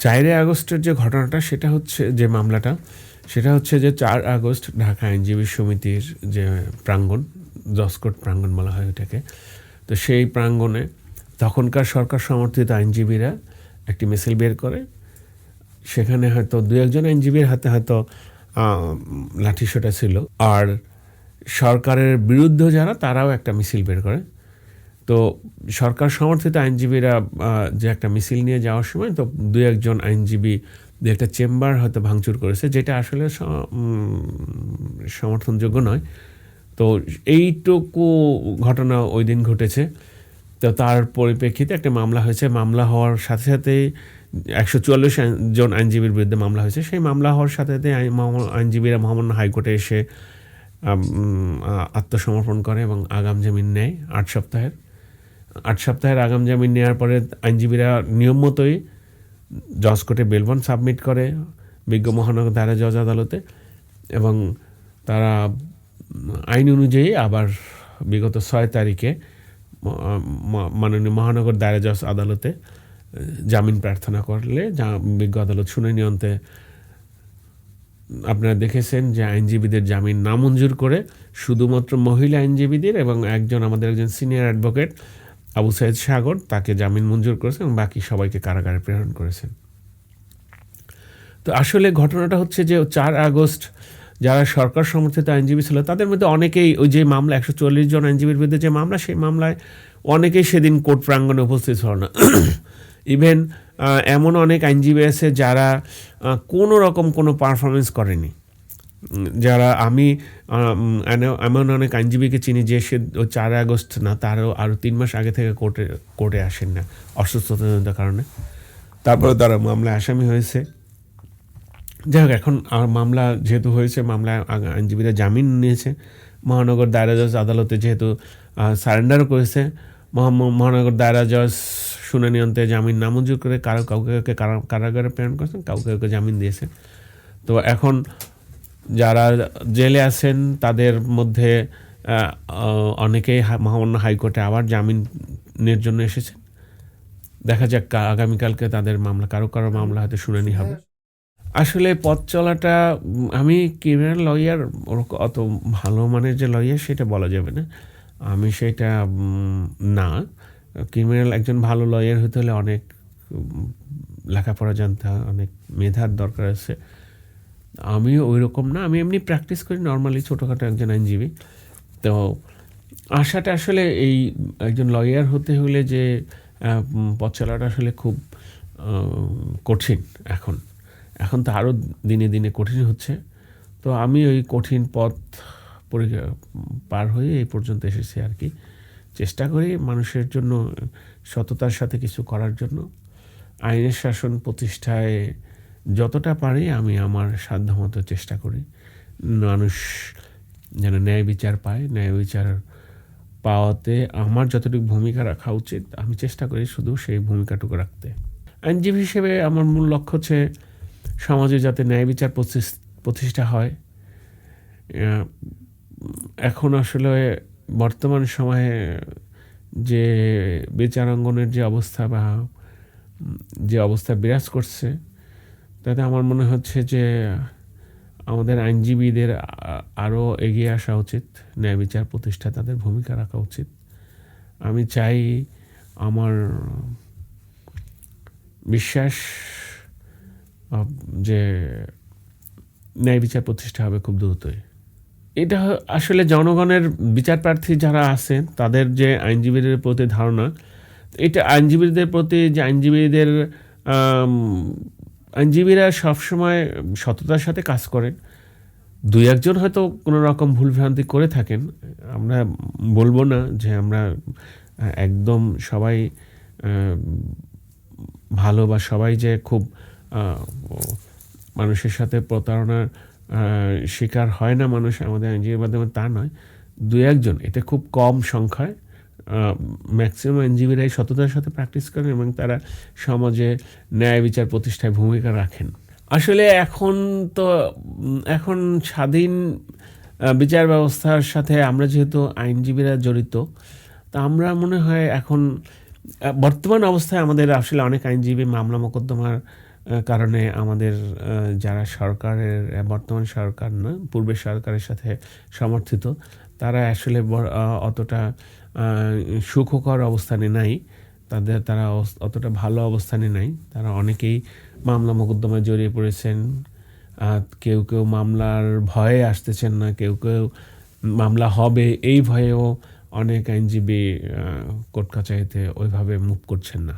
4 আগস্টের যে ঘটনাটা সেটা হচ্ছে যে মামলাটা, সেটা হচ্ছে যে 4 আগস্ট ঢাকা আইনজীবী সমিতির যে প্রাঙ্গণ, জজকোর্ট প্রাঙ্গণ বলা হয় ওটাকে। তো সেই প্রাঙ্গণে তখনকার সরকার সমর্থিত আইনজীবীরা একটি মিছিল বের করে। সেখানে হয়তো 2-1 আইনজীবীর হাতে হয়তো লাঠিসোঁটা ছিল। আর সরকারের বিরুদ্ধে যারা তারাও একটা মিছিল বের করে। তো সরকার সমর্থিত আইনজীবীরা যে একটা মিছিল নিয়ে যাওয়ার সময় তো 2-1 আইনজীবী যে একটা চেম্বার হয়তো ভাঙচুর করেছে, যেটা আসলে সমর্থনযোগ্য নয়। তো এইটুকু ঘটনা ওই দিন ঘটেছে। তো তার পরিপ্রেক্ষিতে একটা মামলা হয়েছে। মামলা হওয়ার সাথে সাথেই 144 জন আইনজীবীর বিরুদ্ধে মামলা হয়েছে। সেই মামলা হওয়ার সাথে সাথে আইনজীবীরা মহামান্য হাইকোর্টে এসে আত্মসমর্পণ করে এবং আগাম জামিন নেয় 8 সপ্তাহের আগাম জামিন নেওয়ার পরে আইনজীবীরা নিয়ম মতোই জজ কোর্টে বেলবন্ড সাবমিট করে বিজ্ঞ মহানগর দায়রা জজ আদালতে, এবং তারা আইন অনুযায়ী আবার বিগত 6 তারিখে মাননীয় মহানগর দায়রা জজ আদালতে জামিন প্রার্থনা করলে বিজ্ঞ আদালত শুনানি অন্তে আপনারা দেখেছেন যে আইনজীবীদের জামিন নামঞ্জুর করে শুধুমাত্র মহিলা আইনজীবীদের এবং আমাদের একজন সিনিয়র অ্যাডভোকেট আবু সাইদ সাগর তাকে জামিন মঞ্জুর করেছেন এবং বাকি সবাইকে কারাগারে প্রেরণ করেছেন। তো আসলে ঘটনাটা হচ্ছে যে 4 আগস্ট যারা সরকার সমর্থিত আইনজীবী ছিল তাদের মধ্যে অনেকেই ওই যে মামলা 140 জন আইনজীবীর বিরুদ্ধে যে মামলা, সেই মামলায় অনেকেই সেদিন কোর্ট প্রাঙ্গণে উপস্থিত ছিল না। ইভেন এমন অনেক আইনজীবী আছে যারা কোনো রকম কোনো পারফরমেন্স করেনি। যারা আমি এমন অনেক আইনজীবীকে চিনি যে সে 4 আগস্ট না, তারও আরও 3 মাস আগে থেকে কোর্টে আসেন না অসুস্থতাজনিত কারণে। তারপরে তারা মামলায় আসামি হয়েছে। যাই হোক, এখন মামলা যেহেতু হয়েছে, মামলায় আইনজীবীরা জামিন নিয়েছে। মহানগর দায়রা জজ আদালতে যেহেতু সারেন্ডারও করেছে, মহানগর দায়রা জজ শুনানি অন্তে জামিন নামঞ্জুর করে কাউকে কারাগারে প্রেরণ করেছেন, কাউকে জামিন দিয়েছেন। তো এখন যারা জেলে আছেন তাদের মধ্যে অনেকেই মহামান্য হাইকোর্টে আবার জামিনের জন্য এসেছেন। দেখা যাক আগামীকালকে তাদের মামলা, কারো মামলা হয়তো শুনানি হবে। আসলে পথ চলাটা, আমি ক্রিমিনাল লয়ার অত ভালো মানের যে লয়ার সেটা বলা যাবে না, আমি সেটা না। ক্রিমিনাল একজন ভালো লয়ার হতে হলে অনেক লেখাপড়া জানতে হয়, অনেক মেধার দরকার আছে। আমিও ওই রকম না, আমি এমনি প্র্যাকটিস করি নর্মালি ছোটোখাটো একজন আইনজীবী। তো আশাটা আসলে এই একজন লয়ার হতে হলে যে পথ চলাটা আসলে খুব কঠিন। এখন তো আরও দিনে দিনে কঠিন হচ্ছে। তো আমি ওই কঠিন পথ পার হয়ে এই পর্যন্ত এসেছি আর কি। চেষ্টা করি মানুষের জন্য সততার সাথে কিছু করার জন্য, আইনের শাসন প্রতিষ্ঠায় যতটা পারি আমি আমার সাধ্যমতো চেষ্টা করি। মানুষ যেন ন্যায় বিচার পায়, ন্যায় বিচার পাওয়াতে আমার যতটুকু ভূমিকা রাখা উচিত আমি চেষ্টা করি শুধু সেই ভূমিকাটুকু রাখতে। আইনজীবী হিসেবে আমার মূল লক্ষ্য হচ্ছে সমাজে যাতে ন্যায় বিচার প্রতিষ্ঠা হয়। এখন আসলে বর্তমান সময়ে যে বিচারাঙ্গনের যে অবস্থা বা যে অবস্থা বিরাজ করছে, তাতে আমার মনে হচ্ছে যে আমাদের আইনজীবীদের আরও এগিয়ে আসা উচিত, ন্যায় বিচার প্রতিষ্ঠা তাদের ভূমিকা রাখা উচিত। আমি চাই, আমার বিশ্বাস যে ন্যায় বিচার প্রতিষ্ঠা হবে খুব দ্রুতই। এটা আসলে জনগণের বিচার প্রার্থী যারা আছেন তাদের যে আইনজীবীদের প্রতি ধারণা, এটা আইনজীবীদের প্রতি যে আইনজীবীরা সবসময় সততার সাথে কাজ করেন। 2-1 হয়তো কোনো রকম ভুলভ্রান্তি করে থাকেন, আমরা বলবো না যে আমরা একদম সবাই ভালো বা সবাই যে খুব মানুষের সাথে প্রতারণার শিকার হয় না মানুষ আমাদের আইনজীবীর মাধ্যমে, তা নয়। 2-1, এটা খুব কম সংখ্যায়। ম্যাক্সিমাম আইনজীবীরাই সততার সাথে প্র্যাকটিস করেন এবং তারা সমাজে ন্যায় বিচার প্রতিষ্ঠায় ভূমিকা রাখেন। আসলে এখন স্বাধীন বিচার ব্যবস্থার সাথে আমরা যেহেতু আইনজীবীরা জড়িত, তা আমরা মনে হয় এখন বর্তমান অবস্থায় আমাদের আসলে অনেক আইনজীবী মামলা মোকদ্দমার কারণে আমাদের যারা সরকারের বর্তমান সরকার না, পূর্বের সরকারের সাথে সমর্থিত, তারা আসলে অতটা আ সুখকর অবস্থানে নাই। তারা অতটা ভালো অবস্থানে নাই। তারা অনেকেই মামলা মোকদ্দমায় জড়িয়ে পড়েছেন। কেউ মামলার ভয়ে আসতেছেন না। কেউ মামলা হবে এই ভয়েও অনেক আইনজীবী কোর্ট কাচারিতে ওইভাবে মুভ করছেন না।